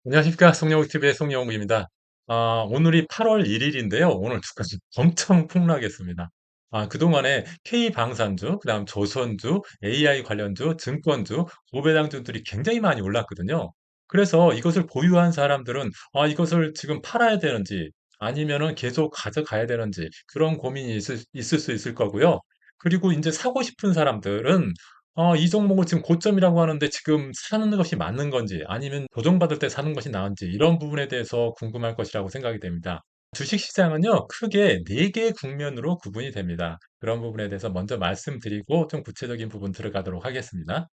안녕하십니까. 송영구TV의 송영구입니다. 오늘이 8월 1일인데요. 오늘 주가가 엄청 폭락했습니다. 그동안에 K방산주, 그 다음 조선주, AI 관련주, 증권주, 고배당주들이 굉장히 많이 올랐거든요. 그래서 이것을 보유한 사람들은 이것을 지금 팔아야 되는지 아니면은 계속 가져가야 되는지 그런 고민이 있을 수 있을 거고요. 그리고 이제 사고 싶은 사람들은 이 종목을 지금 고점이라고 하는데 지금 사는 것이 맞는 건지 아니면 조정받을 때 사는 것이 나은지 이런 부분에 대해서 궁금할 것이라고 생각이 됩니다. 주식시장은요, 크게 4개의 국면으로 구분이 됩니다. 그런 부분에 대해서 먼저 말씀드리고 좀 구체적인 부분 들어가도록 하겠습니다.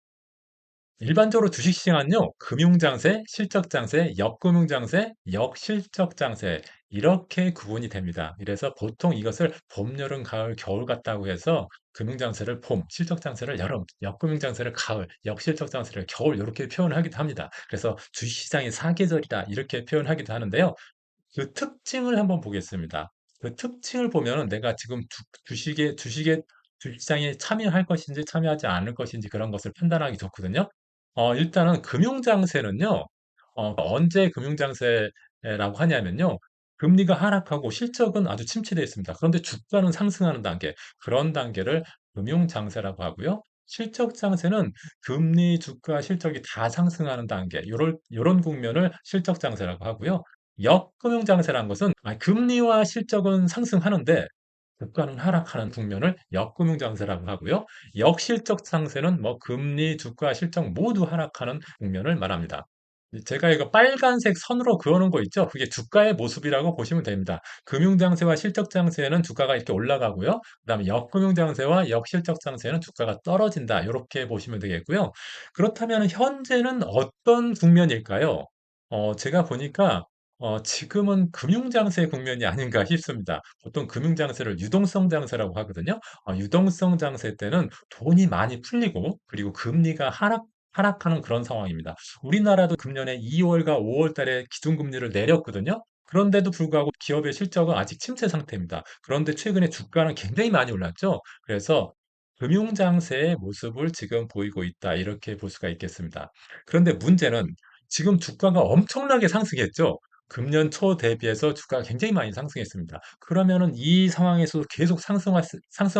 일반적으로 주식시장은요, 금융장세, 실적장세, 역금융장세, 역실적장세, 이렇게 구분이 됩니다. 그래서 보통 이것을 봄, 여름, 가을, 겨울 같다고 해서 금융장세를 봄, 실적장세를 여름, 역금융장세를 가을, 역실적장세를 겨울, 이렇게 표현하기도 합니다. 그래서 주식시장이 사계절이다, 이렇게 표현하기도 하는데요. 그 특징을 한번 보겠습니다. 그 특징을 보면은 내가 지금 주식시장에 참여할 것인지 참여하지 않을 것인지 그런 것을 판단하기 좋거든요. 일단은 금융장세는요, 언제 금융장세라고 하냐면요, 금리가 하락하고 실적은 아주 침체되어 있습니다. 그런데 주가는 상승하는 단계, 그런 단계를 금융장세라고 하고요. 실적장세는 금리, 주가, 실적이 다 상승하는 단계, 요런 국면을 실적장세라고 하고요. 역금융장세라는 것은 금리와 실적은 상승하는데 주가는 하락하는 국면을 역금융장세라고 하고요. 역실적 상세는 뭐 금리, 주가, 실적 모두 하락하는 국면을 말합니다. 제가 이거 빨간색 선으로 그어놓은 거 있죠? 그게 주가의 모습이라고 보시면 됩니다. 금융장세와 실적장세는 주가가 이렇게 올라가고요. 그다음에 역금융장세와 역실적장세는 주가가 떨어진다. 이렇게 보시면 되겠고요. 그렇다면 현재는 어떤 국면일까요? 제가 보니까 지금은 금융장세 국면이 아닌가 싶습니다. 보통 금융장세를 유동성 장세라고 하거든요. 유동성 장세 때는 돈이 많이 풀리고 그리고 금리가 하락하는 그런 상황입니다. 우리나라도 금년에 2월과 5월 달에 기준금리를 내렸거든요. 그런데도 불구하고 기업의 실적은 아직 침체 상태입니다. 그런데 최근에 주가는 굉장히 많이 올랐죠. 그래서 금융장세의 모습을 지금 보이고 있다. 이렇게 볼 수가 있겠습니다. 그런데 문제는 지금 주가가 엄청나게 상승했죠. 금년 초 대비해서 주가가 굉장히 많이 상승했습니다. 그러면은 이 상황에서도 계속 상승할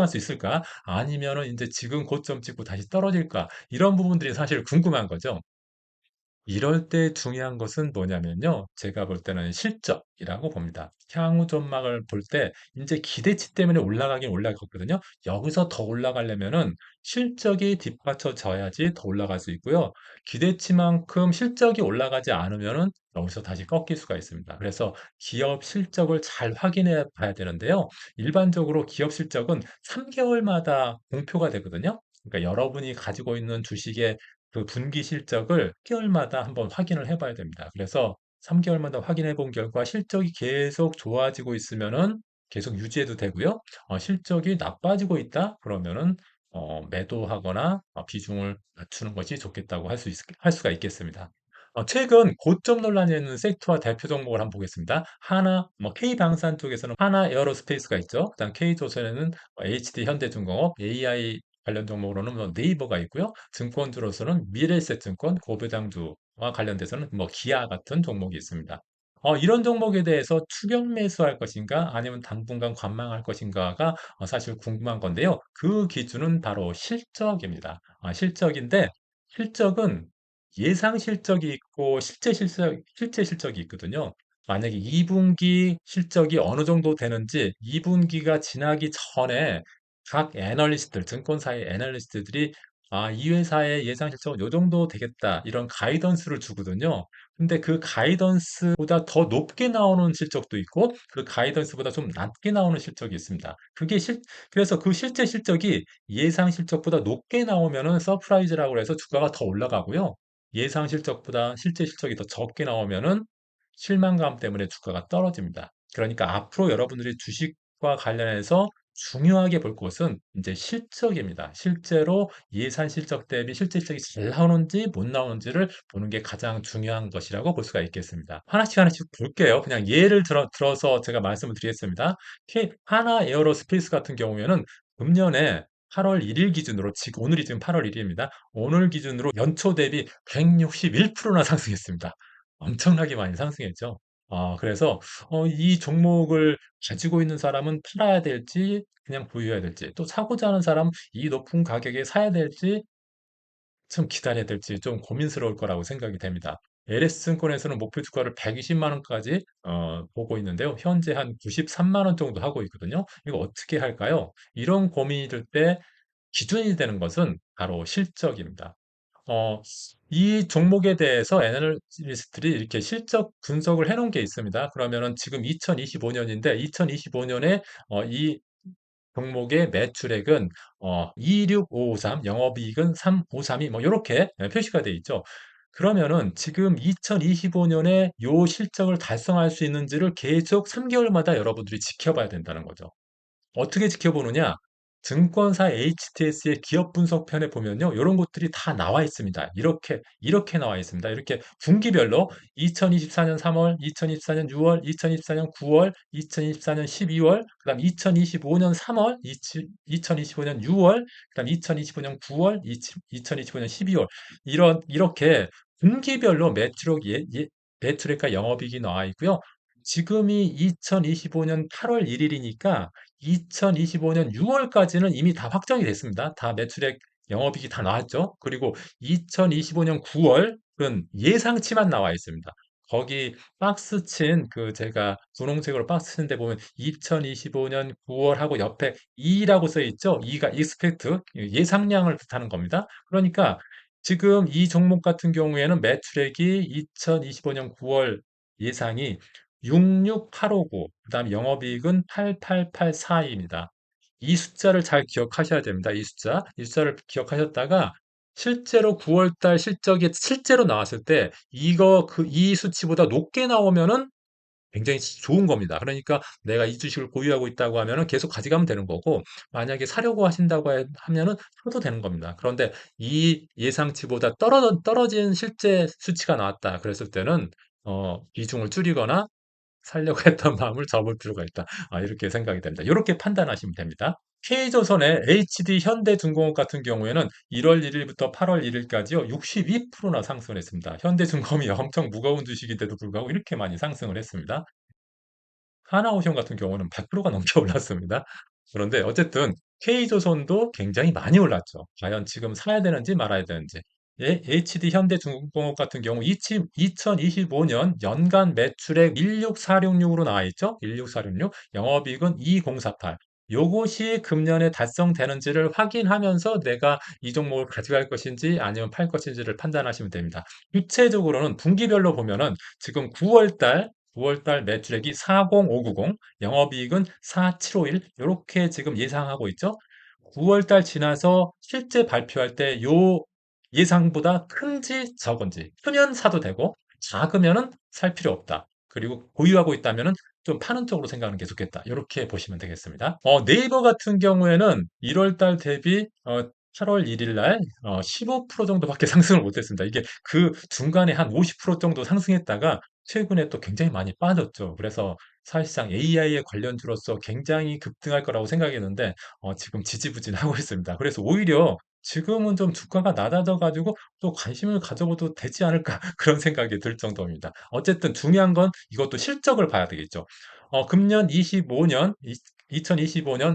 수 있을까? 아니면은 이제 지금 고점 찍고 다시 떨어질까? 이런 부분들이 사실 궁금한 거죠. 이럴 때 중요한 것은 뭐냐면요. 제가 볼 때는 실적이라고 봅니다. 향후 전망을 볼 때 이제 기대치 때문에 올라가긴 올라갔거든요. 여기서 더 올라가려면은 실적이 뒷받쳐져야지 더 올라갈 수 있고요. 기대치만큼 실적이 올라가지 않으면은 여기서 다시 꺾일 수가 있습니다. 그래서 기업 실적을 잘 확인해 봐야 되는데요. 일반적으로 기업 실적은 3개월마다 공표가 되거든요. 그러니까 여러분이 가지고 있는 주식의 그 분기 실적을 6개월마다 한번 확인을 해 봐야 됩니다. 그래서 3개월마다 확인해 본 결과 실적이 계속 좋아지고 있으면은 계속 유지해도 되고요. 실적이 나빠지고 있다? 그러면은 매도하거나 비중을 낮추는 것이 좋겠다고 할 수가 있겠습니다. 최근 고점 논란이 있는 섹터와 대표 종목을 한번 보겠습니다. 뭐 K방산 쪽에서는 하나 에어로스페이스가 있죠. 그다음 K조선에는 HD 현대중공업, AI 관련 종목으로는 뭐 네이버가 있고요. 증권주로서는 미래에셋증권, 고배당주와 관련돼서는 뭐 기아 같은 종목이 있습니다. 이런 종목에 대해서 추격 매수할 것인가 아니면 당분간 관망할 것인가가 사실 궁금한 건데요. 그 기준은 바로 실적입니다. 실적인데 실적은 예상 실적이 있고 실제 실적이 있거든요. 만약에 2분기 실적이 어느 정도 되는지 2분기가 지나기 전에 각 애널리스트들, 증권사의 애널리스트들이 이 회사의 예상 실적은 요 정도 되겠다. 이런 가이던스를 주거든요. 근데 그 가이던스보다 더 높게 나오는 실적도 있고 그 가이던스보다 좀 낮게 나오는 실적이 있습니다. 그래서 그 실제 실적이 예상 실적보다 높게 나오면은 서프라이즈라고 해서 주가가 더 올라가고요. 예상 실적보다 실제 실적이 더 적게 나오면은 실망감 때문에 주가가 떨어집니다. 그러니까 앞으로 여러분들이 주식과 관련해서 중요하게 볼 것은 이제 실적입니다. 실제로 예산 실적 대비 실제 실적이 잘 나오는지 못 나오는지를 보는 게 가장 중요한 것이라고 볼 수가 있겠습니다. 하나씩 하나씩 볼게요. 그냥 예를 들어서 제가 말씀을 드리겠습니다. 하나 에어로스페이스 같은 경우에는 금년에 8월 1일 기준으로 오늘이 지금 8월 1일입니다. 오늘 기준으로 연초 대비 161%나 상승했습니다. 엄청나게 많이 상승했죠. 그래서 이 종목을 가지고 있는 사람은 팔아야 될지 그냥 보유해야 될지 또 사고자 하는 사람은 이 높은 가격에 사야 될지 좀 기다려야 될지 좀 고민스러울 거라고 생각이 됩니다. LS증권에서는 목표 주가를 120만 원까지 보고 있는데요. 현재 한 93만 원 정도 하고 있거든요. 이거 어떻게 할까요? 이런 고민이 들 때 기준이 되는 것은 바로 실적입니다. 어, 이 종목에 대해서 애널리스트들이 이렇게 실적 분석을 해놓은 게 있습니다. 그러면은 지금 2025년인데 2025년에 이 종목의 매출액은 26553, 영업이익은 3532, 뭐 이렇게 표시가 돼 있죠. 그러면은 지금 2025년에 요 실적을 달성할 수 있는지를 계속 3개월마다 여러분들이 지켜봐야 된다는 거죠. 어떻게 지켜보느냐? 증권사 HTS의 기업 분석편에 보면요. 이런 것들이 다 나와 있습니다. 이렇게 나와 있습니다. 이렇게 분기별로 2024년 3월, 2024년 6월, 2024년 9월, 2024년 12월, 그다음 2025년 3월, 2025년 6월, 그다음 2025년 9월, 2025년 12월 이렇게 분기별로 매출액과 영업이익이 나와 있고요. 지금이 2025년 8월 1일이니까 2025년 6월까지는 이미 다 확정이 됐습니다. 다 매출액, 영업이익이 다 나왔죠. 그리고 2025년 9월은 예상치만 나와 있습니다. 거기 박스 친 제가 분홍색으로 박스 친 데 보면 2025년 9월하고 옆에 2라고 써 있죠. 2가 expect 예상량을 뜻하는 겁니다. 그러니까 지금 이 종목 같은 경우에는 매출액이 2025년 9월 예상이 66859, 그다음 영업이익은 88842입니다. 이 숫자를 잘 기억하셔야 됩니다. 이 숫자를 기억하셨다가 실제로 9월 달 실적이 실제로 나왔을 때 이 수치보다 높게 나오면은 굉장히 좋은 겁니다. 그러니까 내가 이 주식을 보유하고 있다고 하면은 계속 가져가면 되는 거고, 만약에 사려고 하신다고 하면은 사도 되는 겁니다. 그런데 이 예상치보다 떨어진 실제 수치가 나왔다. 그랬을 때는 비중을 줄이거나 살려고 했던 마음을 접을 필요가 있다. 이렇게 생각이 됩니다. 이렇게 판단하시면 됩니다. K조선의 HD 현대중공업 같은 경우에는 1월 1일부터 8월 1일까지요, 62%나 상승을 했습니다. 현대중공업이 엄청 무거운 주식인데도 불구하고 이렇게 많이 상승을 했습니다. 하나오션 같은 경우는 100%가 넘게 올랐습니다. 그런데 어쨌든 K조선도 굉장히 많이 올랐죠. 과연 지금 사야 되는지 말아야 되는지. HD 현대중공업 같은 경우 2025년 연간 매출액 16466으로 나와 있죠. 16466. 영업이익은 2048. 요것이 금년에 달성되는지를 확인하면서 내가 이 종목을 가져갈 것인지 아니면 팔 것인지를 판단하시면 됩니다. 구체적으로는 분기별로 보면은 지금 9월 달 매출액이 40590, 영업이익은 4751, 이렇게 지금 예상하고 있죠. 9월 달 지나서 실제 발표할 때 요 예상보다 큰지 적은지, 크면 사도 되고 작으면은 살 필요 없다. 그리고 보유하고 있다면은 좀 파는 쪽으로 생각하는 게 좋겠다. 이렇게 보시면 되겠습니다. 네이버 같은 경우에는 1월 달 대비 8월 1일 날 15% 정도밖에 상승을 못했습니다. 이게 그 중간에 한 50% 정도 상승했다가 최근에 또 굉장히 많이 빠졌죠. 그래서 사실상 AI에 관련주로서 굉장히 급등할 거라고 생각했는데 지금 지지부진하고 있습니다. 그래서 오히려 지금은 좀 주가가 낮아져 가지고 또 관심을 가져봐도 되지 않을까 그런 생각이 들 정도입니다. 어쨌든 중요한 건 이것도 실적을 봐야 되겠죠. 금년 2025년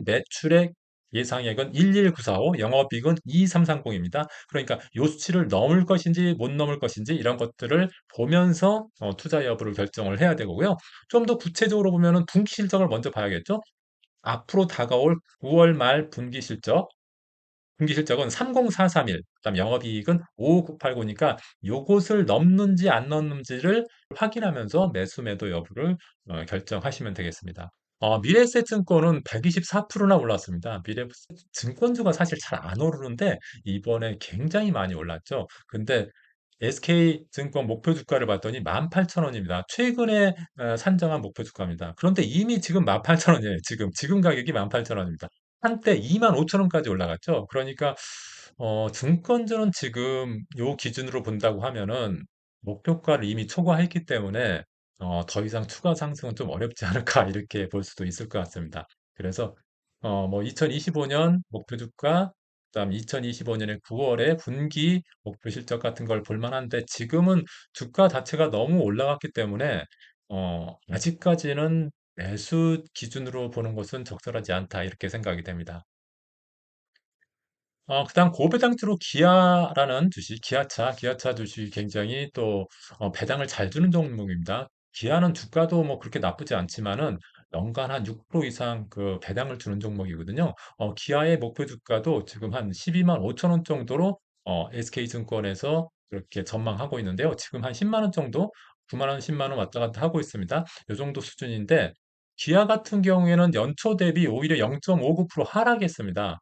매출액 예상액은 11945, 영업이익은 2330입니다. 그러니까 요 수치를 넘을 것인지 못 넘을 것인지 이런 것들을 보면서 투자 여부를 결정을 해야 되고요. 좀 더 구체적으로 보면은 분기 실적을 먼저 봐야겠죠. 앞으로 다가올 9월 말 분기 실적은 30431, 그다음 영업이익은 55989니까 요것을 넘는지 안 넘는지를 확인하면서 매수 매도 여부를 결정하시면 되겠습니다. 미래에셋증권은 124%나 올랐습니다. 미래에셋 증권주가 사실 잘 안 오르는데 이번에 굉장히 많이 올랐죠. 근데 SK증권 목표 주가를 봤더니 18,000원입니다. 최근에 산정한 목표 주가입니다. 그런데 이미 지금 18,000원이에요. 지금 가격이 18,000원입니다. 한때 25,000원까지 올라갔죠. 그러니까 증권주는 지금 요 기준으로 본다고 하면은 목표가를 이미 초과했기 때문에 더 이상 추가 상승은 좀 어렵지 않을까 이렇게 볼 수도 있을 것 같습니다. 그래서 뭐 2025년 목표 주가 그다음 2025년에 9월에 분기 목표 실적 같은 걸 볼 만한데 지금은 주가 자체가 너무 올라갔기 때문에 아직까지는 매수 기준으로 보는 것은 적절하지 않다 이렇게 생각이 됩니다. 그다음 고배당주로 기아라는 주식, 기아차 주식이 굉장히 또 배당을 잘 주는 종목입니다. 기아는 주가도 뭐 그렇게 나쁘지 않지만은 연간 한 6% 이상 그 배당을 주는 종목이거든요. 기아의 목표 주가도 지금 한 12만 5천 원 정도로 SK증권에서 그렇게 전망하고 있는데요. 지금 한 10만 원 정도, 9만 원, 10만 원 왔다 갔다 하고 있습니다. 이 정도 수준인데 기아 같은 경우에는 연초 대비 오히려 0.59% 하락했습니다.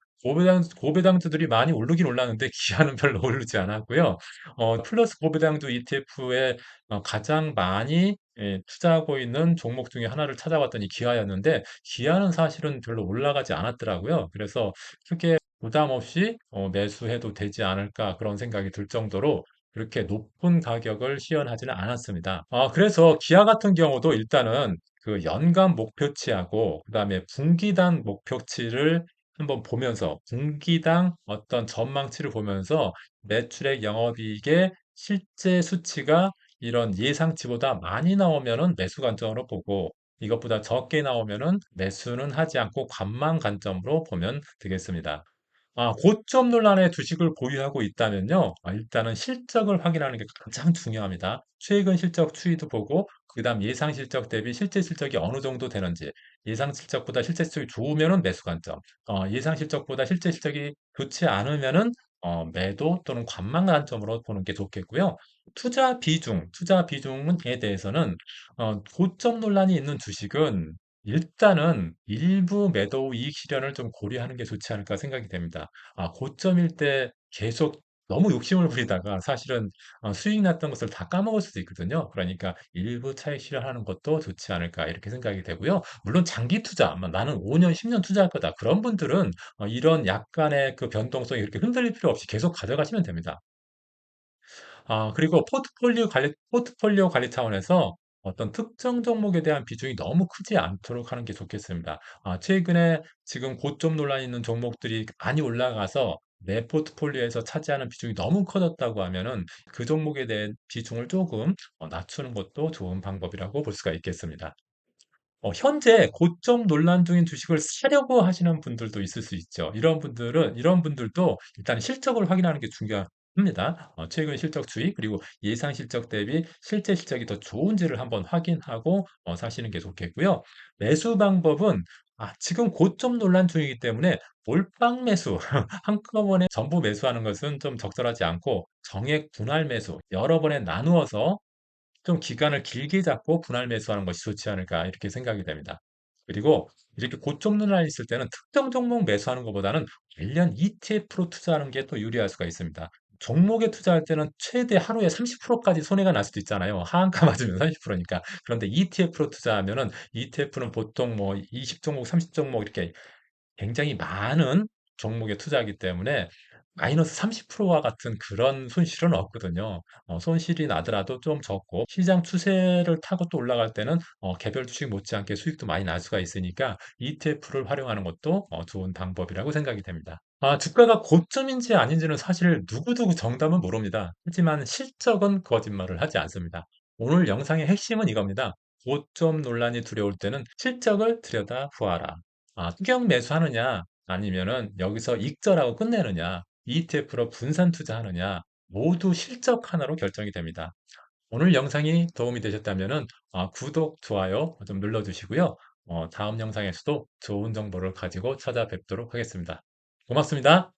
고배당주들이 많이 오르긴 올랐는데 기아는 별로 오르지 않았고요. 플러스 고배당주 ETF에 가장 많이 투자하고 있는 종목 중에 하나를 찾아봤더니 기아였는데 기아는 사실은 별로 올라가지 않았더라고요. 그래서 크게 부담 없이 매수해도 되지 않을까 그런 생각이 들 정도로 그렇게 높은 가격을 시연하지는 않았습니다. 그래서 기아 같은 경우도 일단은 그 연간 목표치하고 그다음에 분기당 목표치를 한번 보면서 분기당 어떤 전망치를 보면서 매출액 영업이익의 실제 수치가 이런 예상치보다 많이 나오면은 매수 관점으로 보고 이것보다 적게 나오면은 매수는 하지 않고 관망 관점으로 보면 되겠습니다. 고점 논란의 주식을 보유하고 있다면요. 일단은 실적을 확인하는 게 가장 중요합니다. 최근 실적 추이도 보고, 그다음 예상 실적 대비 실제 실적이 어느 정도 되는지, 예상 실적보다 실제 실적이 좋으면은 매수 관점, 예상 실적보다 실제 실적이 좋지 않으면은 매도 또는 관망 관점으로 보는 게 좋겠고요. 투자 비중에 대해서는 고점 논란이 있는 주식은 일단은 일부 매도 이익 실현을 좀 고려하는 게 좋지 않을까 생각이 됩니다. 고점일 때 계속 너무 욕심을 부리다가 사실은 수익 났던 것을 다 까먹을 수도 있거든요. 그러니까 일부 차익 실현하는 것도 좋지 않을까 이렇게 생각이 되고요. 물론 장기 투자, 나는 5년, 10년 투자할 거다. 그런 분들은 이런 약간의 그 변동성이 그렇게 흔들릴 필요 없이 계속 가져가시면 됩니다. 그리고 포트폴리오 관리 차원에서 어떤 특정 종목에 대한 비중이 너무 크지 않도록 하는 게 좋겠습니다. 최근에 지금 고점 논란이 있는 종목들이 많이 올라가서 내 포트폴리오에서 차지하는 비중이 너무 커졌다고 하면은 그 종목에 대한 비중을 조금 낮추는 것도 좋은 방법이라고 볼 수가 있겠습니다. 현재 고점 논란 중인 주식을 사려고 하시는 분들도 있을 수 있죠. 이런 분들도 일단 실적을 확인하는 게 중요합니다. 최근 실적 추이 그리고 예상 실적 대비 실제 실적이 더 좋은지를 한번 확인하고 사시는 게 좋겠고요. 매수 방법은 지금 고점 논란 중이기 때문에 몰빵 매수 한꺼번에 전부 매수하는 것은 좀 적절하지 않고 정액 분할 매수 여러 번에 나누어서 좀 기간을 길게 잡고 분할 매수하는 것이 좋지 않을까 이렇게 생각이 됩니다. 그리고 이렇게 고점 논란이 있을 때는 특정 종목 매수하는 것보다는 관련 ETF로 투자하는 게 또 유리할 수가 있습니다. 종목에 투자할 때는 최대 하루에 30%까지 손해가 날 수도 있잖아요. 하한가 맞으면 30%니까. 그런데 ETF로 투자하면은 ETF는 보통 뭐 20종목, 30종목 이렇게 굉장히 많은 종목에 투자하기 때문에 마이너스 30%와 같은 그런 손실은 없거든요. 손실이 나더라도 좀 적고 시장 추세를 타고 또 올라갈 때는 개별 주식 못지않게 수익도 많이 날 수가 있으니까 ETF를 활용하는 것도 좋은 방법이라고 생각이 됩니다. 주가가 고점인지 아닌지는 사실 누구도 정답은 모릅니다. 하지만 실적은 거짓말을 하지 않습니다. 오늘 영상의 핵심은 이겁니다. 고점 논란이 두려울 때는 실적을 들여다보아라. 추경 매수하느냐, 아니면은 여기서 익절하고 끝내느냐, ETF로 분산 투자하느냐, 모두 실적 하나로 결정이 됩니다. 오늘 영상이 도움이 되셨다면은 구독, 좋아요 좀 눌러주시고요. 다음 영상에서도 좋은 정보를 가지고 찾아뵙도록 하겠습니다. 고맙습니다.